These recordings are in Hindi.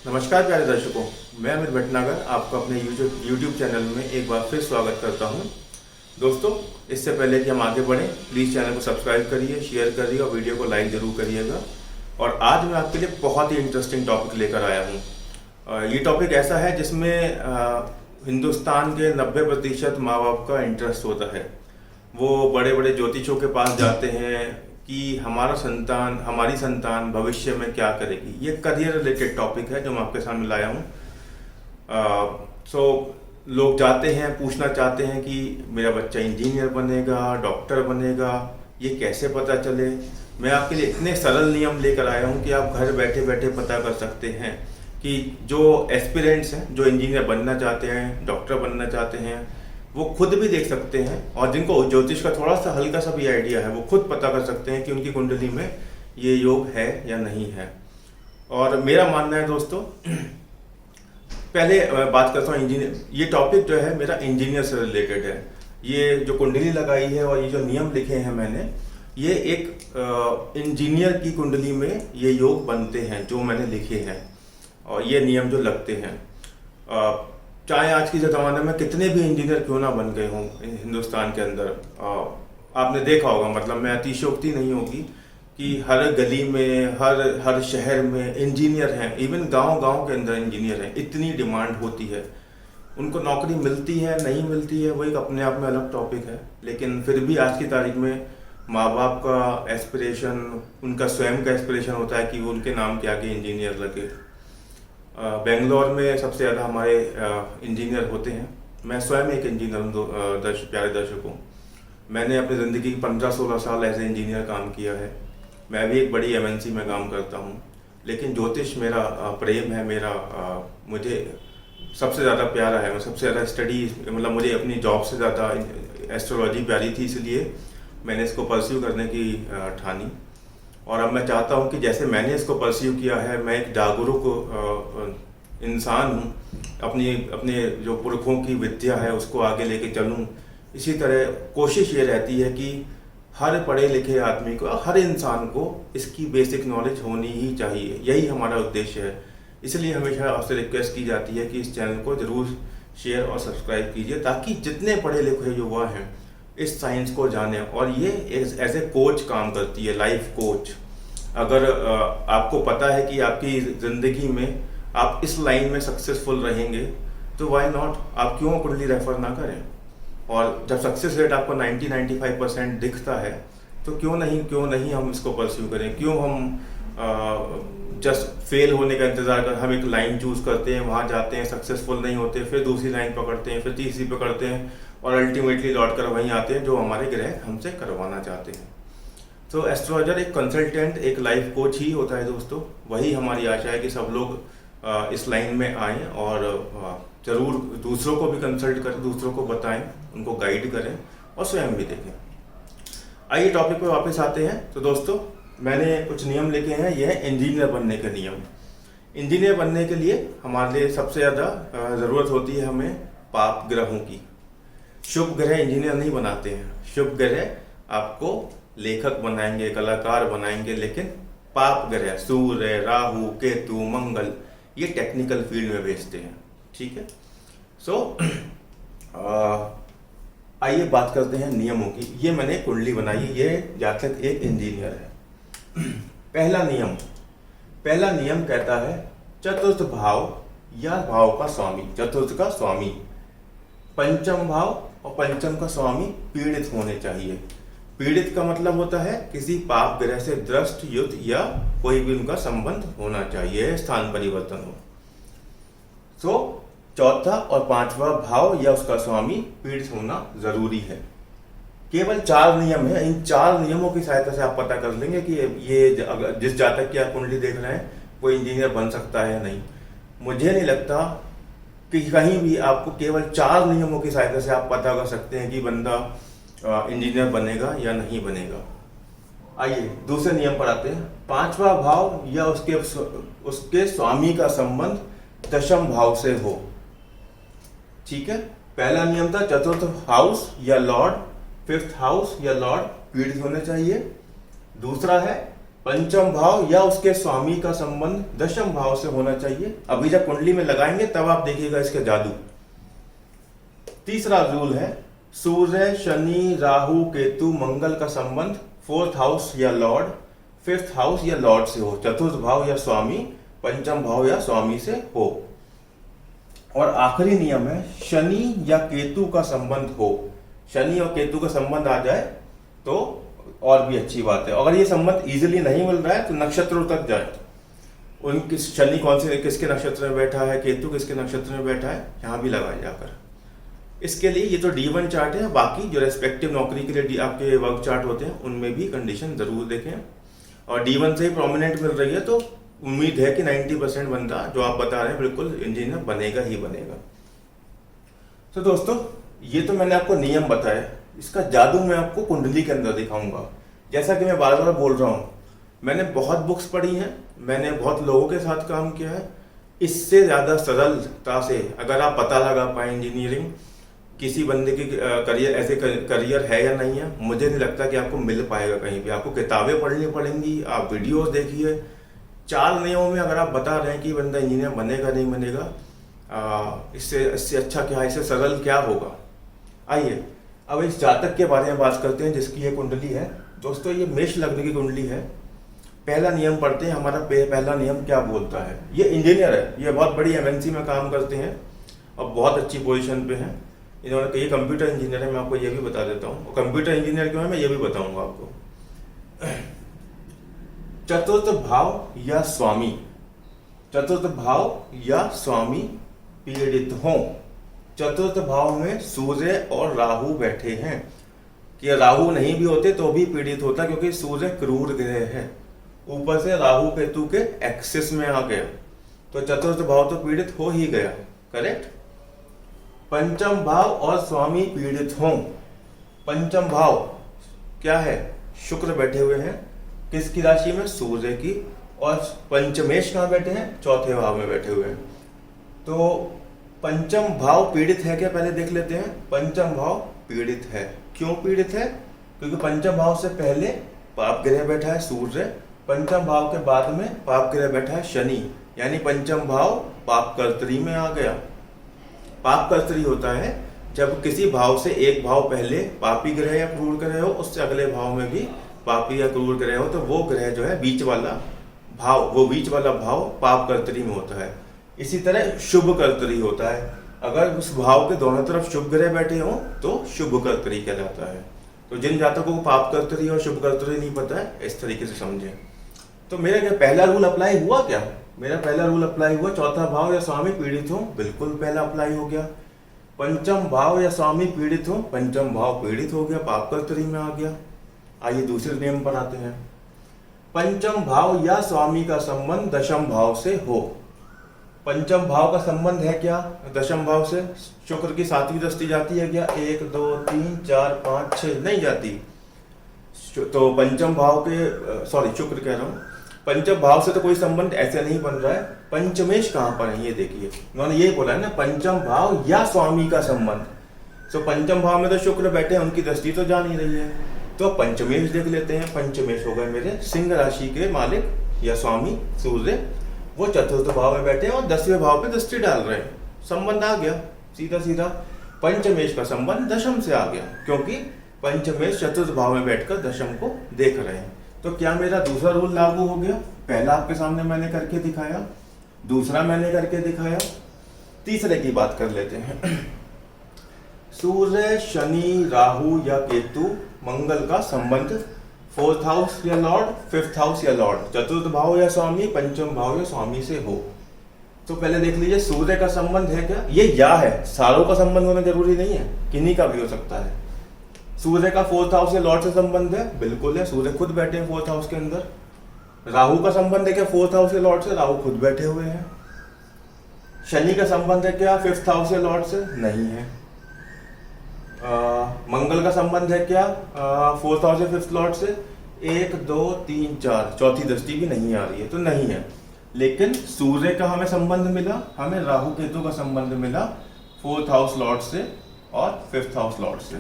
नमस्कार प्यारे दर्शकों, मैं अमित भटनागर आपको अपने यूट्यूब चैनल में एक बार फिर स्वागत करता हूं। दोस्तों, इससे पहले कि हम आगे बढ़ें, प्लीज़ चैनल को सब्सक्राइब करिए, शेयर करिए और वीडियो को लाइक ज़रूर करिएगा। और आज मैं आपके लिए बहुत ही इंटरेस्टिंग टॉपिक लेकर आया हूँ। ये टॉपिक ऐसा है जिसमें हिंदुस्तान के 90% माँ बाप का इंटरेस्ट होता है। वो बड़े बड़े ज्योतिषों के पास जाते हैं कि हमारी संतान भविष्य में क्या करेगी। ये करियर रिलेटेड टॉपिक है जो मैं आपके सामने लाया हूँ। लोग जाते हैं, पूछना चाहते हैं कि मेरा बच्चा इंजीनियर बनेगा, डॉक्टर बनेगा, ये कैसे पता चले। मैं आपके लिए इतने सरल नियम लेकर आया हूँ कि आप घर बैठे बैठे पता कर सकते हैं कि जो एस्पिरेंट्स हैं, जो इंजीनियर बनना चाहते हैं, डॉक्टर बनना चाहते हैं, वो खुद भी देख सकते हैं। और जिनको ज्योतिष का थोड़ा सा हल्का सा भी आइडिया है, वो खुद पता कर सकते हैं कि उनकी कुंडली में ये योग है या नहीं है। और मेरा मानना है दोस्तों, पहले बात करता हूँ इंजीनियर। ये टॉपिक जो है मेरा इंजीनियर से रिलेटेड है। ये जो कुंडली लगाई है और ये जो नियम लिखे हैं मैंने, ये एक इंजीनियर की कुंडली में ये योग बनते हैं जो मैंने लिखे हैं, और ये नियम जो लगते हैं। चाहे आज के ज़माने में कितने भी इंजीनियर क्यों ना बन गए हों हिंदुस्तान के अंदर, आपने देखा होगा, मतलब मैं अतिशयोक्ति नहीं होगी कि हर गली में, हर शहर में इंजीनियर हैं। इवन गांव के अंदर इंजीनियर हैं। इतनी डिमांड होती है। उनको नौकरी मिलती है नहीं मिलती है, वो एक अपने आप में अलग टॉपिक है। लेकिन फिर भी आज की तारीख में माँ बाप का एस्पिरेशन, उनका स्वयं का एस्पिरेशन होता है कि वो उनके नाम के आगे इंजीनियर लगे। बेंगलोर में सबसे ज़्यादा हमारे इंजीनियर होते हैं। मैं स्वयं एक इंजीनियर हूँ। प्यारे दर्शकों, मैंने अपनी ज़िंदगी 15-16 साल एज ए इंजीनियर काम किया है। मैं भी एक बड़ी एमएनसी में काम करता हूँ। लेकिन ज्योतिष मेरा प्रेम है, मुझे सबसे ज़्यादा प्यारा है। मैं सबसे ज़्यादा स्टडी, मतलब मुझे अपनी जॉब से ज़्यादा एस्ट्रोलॉजी प्यारी थी, इसलिए मैंने इसको परस्यू करने की ठानी। और अब मैं चाहता हूं कि जैसे मैंने इसको परस्यू किया है, मैं एक जागरूक इंसान हूं, अपने जो पुरखों की विद्या है उसको आगे लेके चलूं। इसी तरह कोशिश ये रहती है कि हर पढ़े लिखे आदमी को, हर इंसान को इसकी बेसिक नॉलेज होनी ही चाहिए। यही हमारा उद्देश्य है। इसलिए हमेशा आपसे रिक्वेस्ट की जाती है कि इस चैनल को ज़रूर शेयर और सब्सक्राइब कीजिए, ताकि जितने पढ़े लिखे युवा हैं इस साइंस को जाने। और ये एज ए कोच काम करती है, लाइफ कोच। अगर आपको पता है कि आपकी ज़िंदगी में आप इस लाइन में सक्सेसफुल रहेंगे, तो वाई नॉट, आप क्यों कुंडली रेफर ना करें। और जब सक्सेस रेट आपको 90-95% दिखता है, तो क्यों नहीं हम इसको परस्यू करें। क्यों हम जस्ट फेल होने का इंतज़ार कर, हम एक लाइन चूज़ करते हैं, वहाँ जाते हैं, सक्सेसफुल नहीं होते, फिर दूसरी लाइन पकड़ते हैं, फिर तीसरी पकड़ते हैं, और अल्टीमेटली लौट कर वहीं आते हैं जो हमारे ग्रह हमसे करवाना चाहते हैं। तो एस्ट्रोलॉजर एक कंसल्टेंट, एक लाइफ कोच ही होता है दोस्तों। वही हमारी आशा है कि सब लोग इस लाइन में आएँ और ज़रूर दूसरों को भी कंसल्ट करें, दूसरों को बताएं, उनको गाइड करें और स्वयं भी देखें। आइए टॉपिक पे वापस आते हैं। तो दोस्तों, मैंने कुछ नियम लिखे हैं। यह है इंजीनियर बनने के नियम। इंजीनियर बनने के लिए हमारे लिए सबसे ज़्यादा ज़रूरत होती है हमें पाप ग्रहों की। शुभ ग्रह इंजीनियर नहीं बनाते हैं। शुभ ग्रह आपको लेखक बनाएंगे, कलाकार बनाएंगे, लेकिन पाप ग्रह सूर्य, राहु, केतु, मंगल, ये टेक्निकल फील्ड में भेजते हैं। ठीक है। आइए बात करते हैं नियमों की। ये मैंने कुंडली बनाई, ये जातक एक इंजीनियर है। पहला नियम कहता है चतुर्थ भाव या भाव का स्वामी, चतुर्थ का स्वामी, पंचम भाव और पंचम का स्वामी पीड़ित होने चाहिए। पीड़ित का मतलब होता है किसी पाप ग्रह से दृष्ट, युद्ध या कोई भी उनका संबंध होना चाहिए, स्थान परिवर्तन हो। तो चौथा और पांचवा भाव या उसका स्वामी पीड़ित होना जरूरी है। केवल 4 नियम है। इन 4 नियमों की सहायता से आप पता कर लेंगे कि ये जिस जातक की आप कुंडली देख रहे हैं वो इंजीनियर बन सकता है या नहीं। मुझे नहीं लगता कि कहीं भी आपको केवल 4 नियमों की सहायता से आप पता कर सकते हैं कि बंदा इंजीनियर बनेगा या नहीं बनेगा। आइए दूसरे नियम पर आते हैं। 5वां भाव या उसके स्वामी का संबंध दशम भाव से हो। ठीक है। पहला नियम था चतुर्थ हाउस या लॉर्ड, 5th हाउस या लॉर्ड पीड़ित होने चाहिए। दूसरा है पंचम भाव या उसके स्वामी का संबंध दशम भाव से होना चाहिए। अभी जब कुंडली में लगाएंगे तब आप देखिएगा इसका जादू। तीसरा रूल है सूर्य, शनि, राहु, केतु, मंगल का संबंध फोर्थ हाउस या लॉर्ड, फिफ्थ हाउस या लॉर्ड से हो, चतुर्थ भाव या स्वामी, पंचम भाव या स्वामी से हो। और आखिरी नियम है शनि या केतु का संबंध हो। शनि और केतु का संबंध आ जाए तो और भी अच्छी बात है। अगर ये संबंध इजीली नहीं मिल रहा है तो नक्षत्रों तक जाए, उनकी शनि कौन से किसके नक्षत्र में बैठा है, केतु किसके नक्षत्र में बैठा है, यहाँ भी लगाए जाकर। इसके लिए ये तो D1 चार्ट है, बाकी जो रेस्पेक्टिव नौकरी के लिए आपके वर्क चार्ट होते हैं उनमें भी कंडीशन जरूर देखें। और D1 से ही प्रोमिनेंट मिल रही है तो उम्मीद है कि 90% बंदा जो आप बता रहे हैं बिल्कुल इंजीनियर बनेगा ही बनेगा। तो दोस्तों ये तो मैंने आपको नियम बताया, इसका जादू मैं आपको कुंडली के अंदर दिखाऊंगा। जैसा कि मैं बार बार बोल रहा हूँ, मैंने बहुत बुक्स पढ़ी हैं, मैंने बहुत लोगों के साथ काम किया है। इससे ज़्यादा सरलता से अगर आप पता लगा पाए इंजीनियरिंग किसी बंदे की करियर, ऐसे करियर है या नहीं है, मुझे नहीं लगता कि आपको मिल पाएगा कहीं भी। आपको किताबें पढ़नी पड़ेंगी, आप वीडियोस देखिए। 4 नियमों में अगर आप बता रहे हैं कि बंदा इंजीनियर बनेगा नहीं बनेगा, इससे अच्छा क्या है, इससे सरल क्या होगा। आइए अब इस जातक के बारे में बात करते हैं जिसकी ये कुंडली है। दोस्तों ये मेष लग्न की कुंडली है। पहला नियम पढ़ते हैं, हमारा पहला नियम क्या बोलता है। ये इंजीनियर है, ये बहुत बड़ी MNC में काम करते हैं और बहुत अच्छी पोजीशन पे हैं। इन्होंने ये कंप्यूटर इंजीनियर है, मैं आपको ये भी बता देता हूँ। और कंप्यूटर इंजीनियर क्यों है मैं ये भी बताऊंगा आपको। चतुर्थ भाव या स्वामी, चतुर्थ भाव या स्वामी पीड़ित हों। चतुर्थ भाव में सूर्य और राहु बैठे हैं, कि राहु नहीं भी होते तो भी पीड़ित होता, क्योंकि सूर्य क्रूर ग्रह है, ऊपर से राहु केतु के एक्सिस में आ गया तो चतुर्थ भाव तो पीड़ित हो ही गया, करेक्ट। पंचम भाव और स्वामी पीड़ित हों। पंचम भाव क्या है, शुक्र बैठे हुए हैं किसकी राशि में, सूर्य की। और पंचमेश कहाँ बैठे हैं, चौथे भाव में बैठे हुए हैं। तो पंचम भाव पीड़ित है क्या, पहले देख लेते हैं। पंचम भाव पीड़ित है, क्यों पीड़ित है, क्योंकि पंचम भाव से पहले पाप ग्रह बैठा है सूर्य, पंचम भाव के बाद में पाप ग्रह बैठा है शनि, यानी पंचम भाव पाप कर्तरी में आ गया। पाप कर्तरी होता है जब किसी भाव से एक भाव पहले पापी ग्रह या क्रूर ग्रह हो, उससे अगले भाव में भी पापी या क्रूर ग्रह हो, तो वो ग्रह जो है बीच वाला भाव, वो बीच वाला भाव पाप कर्तरी में होता है। इसी तरह शुभ कर्तरी होता है, अगर उस भाव के दोनों तरफ शुभ ग्रह बैठे हों तो शुभ कर्तरी कहलाता है। तो जिन जातकों को पाप कर्तरी और शुभ कर्तरी नहीं पता है, इस तरीके से समझें। तो मेरा क्या पहला रूल अप्लाई हुआ, क्या मेरा पहला रूल अप्लाई हुआ, चौथा भाव या स्वामी पीड़ित हो, बिल्कुल पहला अप्लाई हो गया। पंचम भाव या स्वामी पीड़ित हो, पंचम भाव पीड़ित हो गया, पाप कर्तरी में आ गया। आइए दूसरे नियम पर आते हैं। पंचम भाव या स्वामी का संबंध दशम भाव से हो। पंचम भाव का संबंध है क्या दशम भाव से, शुक्र की 7वीं दृष्टि जाती है क्या, 1 2 3 4 5 6 नहीं जाती। तो पंचम भाव के शुक्र कह रहा हूँ, पंचम भाव से तो कोई संबंध ऐसे नहीं बन रहा है। पंचमेश कहाँ पर है ये देखिए, उन्होंने ये बोला है ना, पंचम भाव या स्वामी का संबंध। तो पंचम भाव में तो शुक्र बैठे हैं, उनकी दृष्टि तो जा नहीं रही है, तो पंचमेश देख लेते हैं। पंचमेश हो गए मेरे सिंह राशि के मालिक या स्वामी सूर्य, वो चतुर्थ भाव में बैठे हैं और 10वें भाव पे दृष्टि डाल रहे हैं, संबंध आ गया सीधा सीधा। पंचमेश का संबंध दशम से आ गया, क्योंकि पंचमेश चतुर्थ भाव में बैठकर दशम को देख रहे हैं। तो क्या मेरा दूसरा रूल लागू हो गया, पहला आपके सामने मैंने करके दिखाया, दूसरा मैंने करके दिखाया, तीसरे की बात कर लेते हैं। सूर्य, शनि, राहु या केतु, मंगल का संबंध फोर्थ हाउस या लॉर्ड, फिफ्थ हाउस या लॉर्ड, चतुर्थ भाव या स्वामी, पंचम भाव या स्वामी से हो। तो पहले देख लीजिए सूर्य का संबंध है क्या, ये या है, सारों का संबंध होना जरूरी नहीं है, किन्हीं का भी हो सकता है। सूर्य का फोर्थ हाउस या लॉर्ड से संबंध है, बिल्कुल है, सूर्य खुद बैठे हैं फोर्थ हाउस के अंदर। राहु का संबंध है क्या फोर्थ हाउस या लॉर्ड से, राहु खुद बैठे हुए हैं। शनि का संबंध है क्या फिफ्थ हाउस या लॉर्ड से, नहीं है। मंगल का संबंध है क्या फोर्थ हाउस या फिफ्थ लॉर्ड से, 1 2 3 4, चौथी दृष्टि भी नहीं आ रही है, तो नहीं है। लेकिन सूर्य का हमें संबंध मिला, हमें राहु केतु का संबंध मिला फोर्थ हाउस लॉर्ड से और फिफ्थ हाउस लॉर्ड से,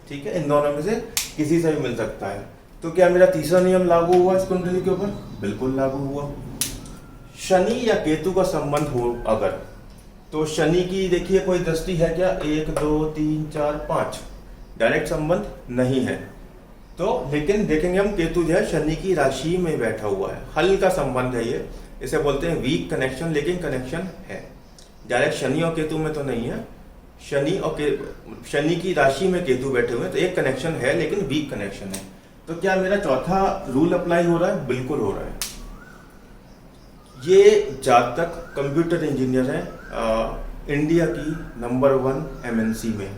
ठीक है। इन दोनों में से किसी से भी मिल सकता है। तो क्या मेरा तीसरा नियम लागू हुआ इस कुंडली के ऊपर? बिल्कुल लागू हुआ। शनि या केतु का संबंध हो अगर, तो शनि की देखिए कोई दृष्टि है क्या? 1 2 3 4 5, डायरेक्ट संबंध नहीं है। तो लेकिन देखेंगे हम केतु जो है शनि की राशि में बैठा हुआ है, हल्का संबंध है ये, इसे बोलते हैं वीक कनेक्शन, लेकिन कनेक्शन है। डायरेक्ट शनि और केतु में तो नहीं है, शनि की राशि में केतु बैठे हुए हैं, तो एक कनेक्शन है लेकिन वीक कनेक्शन है। तो क्या मेरा चौथा रूल अप्लाई हो रहा है? बिल्कुल हो रहा है। ये जातक कंप्यूटर इंजीनियर है, इंडिया की नंबर 1 एमएनसी में,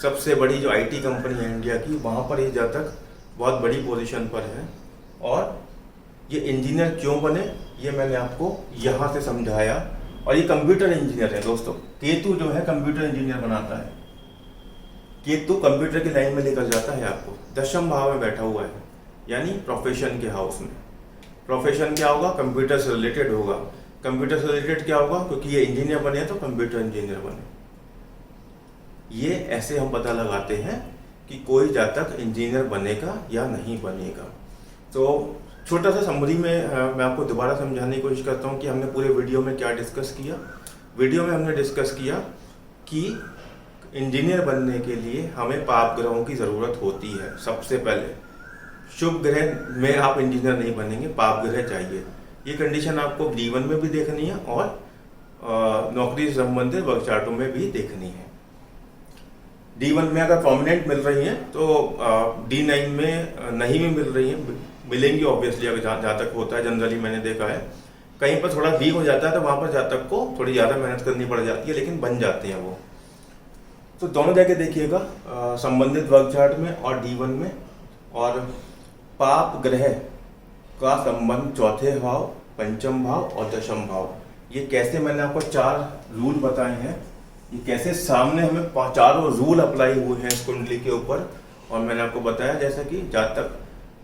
सबसे बड़ी जो आईटी कंपनी है इंडिया की, वहाँ पर ये जातक बहुत बड़ी पोजीशन पर है। और ये इंजीनियर क्यों बने ये मैंने आपको यहाँ से समझाया। और ये कंप्यूटर इंजीनियर है दोस्तों, केतु जो है कंप्यूटर इंजीनियर बनाता है, केतु कंप्यूटर की लाइन में लेकर जाता है आपको। 10th भाव में बैठा हुआ है, यानी प्रोफेशन के हाउस में। प्रोफेशन क्या होगा? कंप्यूटर से रिलेटेड होगा। कंप्यूटर से रिलेटेड क्या होगा? क्योंकि ये इंजीनियर बने तो कंप्यूटर इंजीनियर बने। ये ऐसे हम पता लगाते हैं कि कोई जातक इंजीनियर बनेगा या नहीं बनेगा। तो छोटा सा समरी में मैं आपको दोबारा समझाने की कोशिश करता हूँ कि हमने पूरे वीडियो में क्या डिस्कस किया। वीडियो में हमने डिस्कस किया कि इंजीनियर बनने के लिए हमें पाप ग्रहों की ज़रूरत होती है। सबसे पहले शुभ ग्रह में आप इंजीनियर नहीं बनेंगे, पाप ग्रह चाहिए। ये कंडीशन आपको जीवन में भी देखनी है और नौकरी से संबंधित वर्क चार्टों में भी देखनी है। D1 में अगर प्रोमिनेंट मिल रही हैं तो D9 में नहीं भी मिल रही हैं, मिलेंगी ऑब्वियसली, अगर जहाँ तक होता है जनरली मैंने देखा है। कहीं पर थोड़ा वीक हो जाता है तो वहाँ पर जातक को थोड़ी ज़्यादा मेहनत करनी पड़ जाती है, लेकिन बन जाते हैं वो। तो दोनों जगह देखिएगा, संबंधित वर्क चार्ट में और D1 में। और पाप ग्रह का संबंध चौथे भाव, पंचम भाव और दशम भाव। ये कैसे, मैंने आपको 4 रूल बताए हैं, ये कैसे सामने हमें 4 रूल अप्लाई हुए हैं इस कुंडली के ऊपर। और मैंने आपको बताया जैसा कि जातक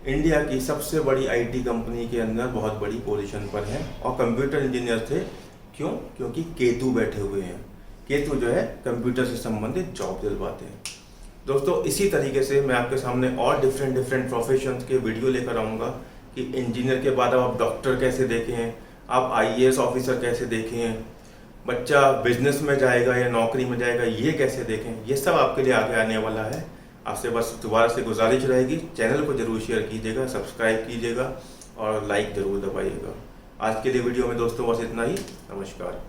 इंडिया की सबसे बड़ी आईटी कंपनी के अंदर बहुत बड़ी पोजीशन पर है और कंप्यूटर इंजीनियर थे। क्यों? क्योंकि केतु बैठे हुए हैं। केतु जो है कंप्यूटर से संबंधित जॉब दिलवाते हैं। दोस्तों इसी तरीके से मैं आपके सामने और डिफरेंट प्रोफेशंस के वीडियो लेकर आऊँगा कि इंजीनियर के बाद आप डॉक्टर कैसे देखें, आप IAS ऑफिसर कैसे देखें, बच्चा बिजनेस में जाएगा या नौकरी में जाएगा ये कैसे देखें। ये सब आपके लिए आगे आने वाला है। आपसे बस दोबारा से गुजारिश रहेगी, चैनल को जरूर शेयर कीजिएगा, सब्सक्राइब कीजिएगा और लाइक जरूर दबाइएगा। आज के लिए वीडियो में दोस्तों बस इतना ही। नमस्कार।